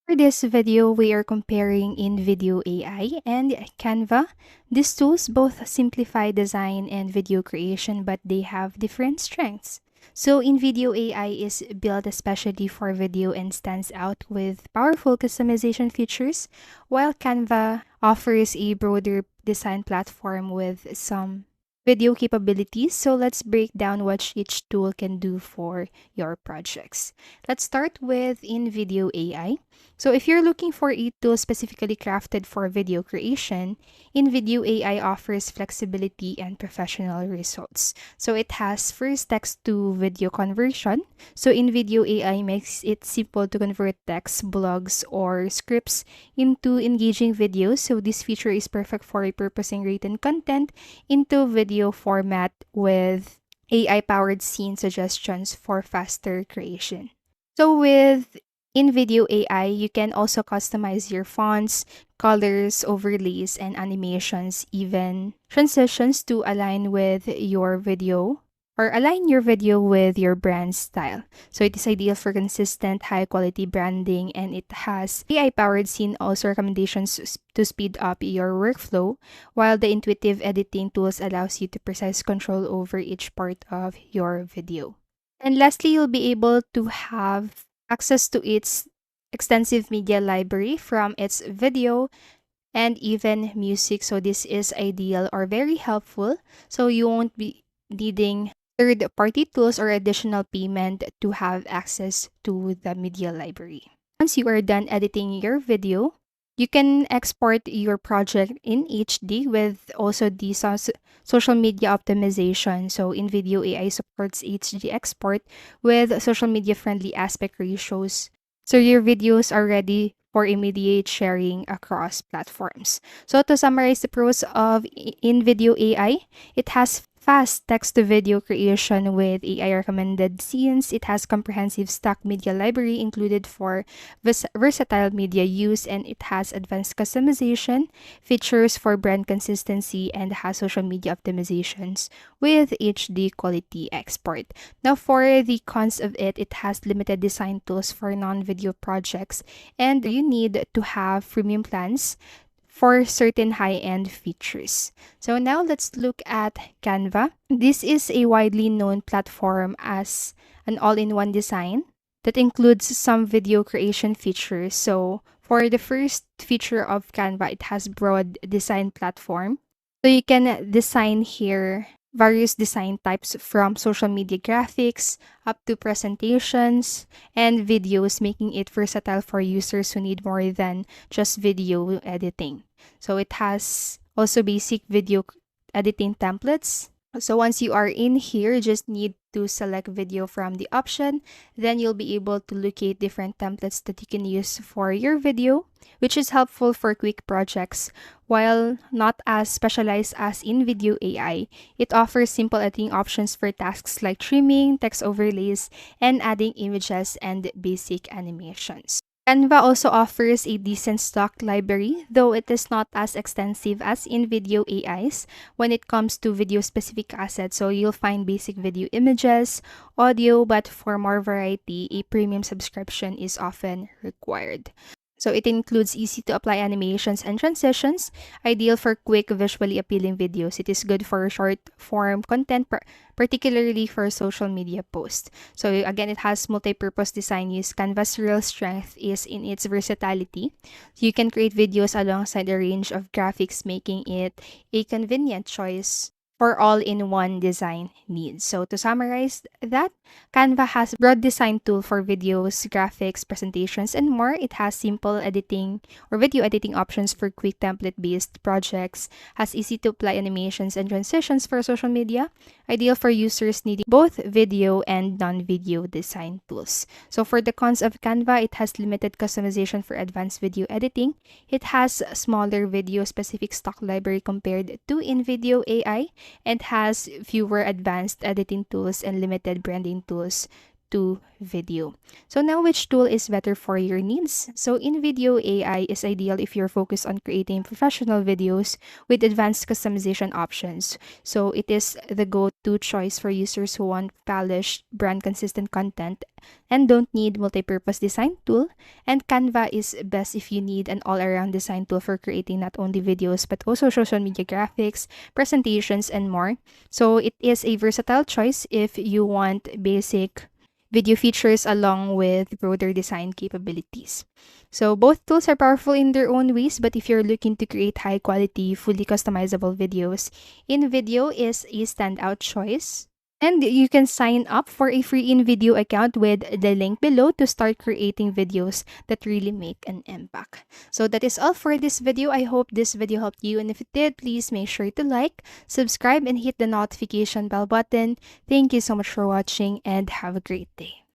For this video, we are comparing Invideo AI and Canva. These tools both simplify design and video creation, but they have different strengths. So, Invideo AI is built especially for video and stands out with powerful customization features, while Canva offers a broader design platform with some video capabilities. So, let's break down what each tool can do for your projects. Let's start with Invideo AI. So if you're looking for a tool specifically crafted for video creation, InVideo AI offers flexibility and professional results. So it has first text to video conversion. So InVideo AI makes it simple to convert text, blogs, or scripts into engaging videos. So this feature is perfect for repurposing written content into video format with AI-powered scene suggestions for faster creation. So with in Video AI, you can also customize your fonts, colors, overlays, and animations, even transitions to align with your video or align your video with your brand style. So it is ideal for consistent, high quality branding, and it has AI powered scene also recommendations to speed up your workflow, while the intuitive editing tools allows you to precise control over each part of your video. And lastly, you'll be able to have access to its extensive media library from its video and even music. So this is ideal or very helpful. So you won't be needing third-party tools or additional payment to have access to the media library. Once you are done editing your video, you can export your project in HD with also the social media optimization. So InVideo AI supports HD export with social media friendly aspect ratios. So your videos are ready for immediate sharing across platforms. So to summarize the pros of InVideo AI, it has fast text to video creation with AI recommended scenes. It has comprehensive stock media library included for versatile media use, and it has advanced customization features for brand consistency, and has social media optimizations with HD quality export. Now, for the cons of it, it has limited design tools for non-video projects, and you need to have premium plans for certain high-end features. So now let's look at Canva. This is a widely known platform as an all-in-one design that includes some video creation features. So for the first feature of Canva, it has broad design platform. So you can design here various design types from social media graphics up to presentations and videos, making it versatile for users who need more than just video editing. So it has also basic video editing templates. So once you are in here, you just need to select video from the option. Then you'll be able to locate different templates that you can use for your video, which is helpful for quick projects. While not as specialized as InVideo AI, it offers simple editing options for tasks like trimming, text overlays, and adding images and basic animations. Canva also offers a decent stock library, though it is not as extensive as InVideo AI's when it comes to video-specific assets. So you'll find basic video images, audio, but for more variety, a premium subscription is often required. So it includes easy to apply animations and transitions, ideal for quick, visually appealing videos. It is good for short form content, particularly for social media posts. So again, it has multi-purpose design use. Canva's real strength is in its versatility. You can create videos alongside a range of graphics, making it a convenient choice for all-in-one design needs. So to summarize that, Canva has broad design tool for videos, graphics, presentations, and more. It has simple editing or video editing options for quick template-based projects, has easy-to-apply animations and transitions for social media, ideal for users needing both video and non-video design tools. So for the cons of Canva, it has limited customization for advanced video editing. It has smaller video-specific stock library compared to InVideo AI, and has fewer advanced editing tools and limited branding tools to video. So now, which tool is better for your needs? So Invideo AI is ideal if you're focused on creating professional videos with advanced customization options. So it is the go-to choice for users who want polished, brand consistent content and don't need multi-purpose design tool. And Canva is best if you need an all-around design tool for creating not only videos but also social media graphics, presentations, and more. So it is a versatile choice if you want basic video features along with broader design capabilities. So both tools are powerful in their own ways, but if you're looking to create high quality, fully customizable videos, InVideo is a standout choice. And you can sign up for a free InVideo account with the link below to start creating videos that really make an impact. So that is all for this video. I hope this video helped you, and if it did, please make sure to like, subscribe, and hit the notification bell button. Thank you so much for watching and have a great day.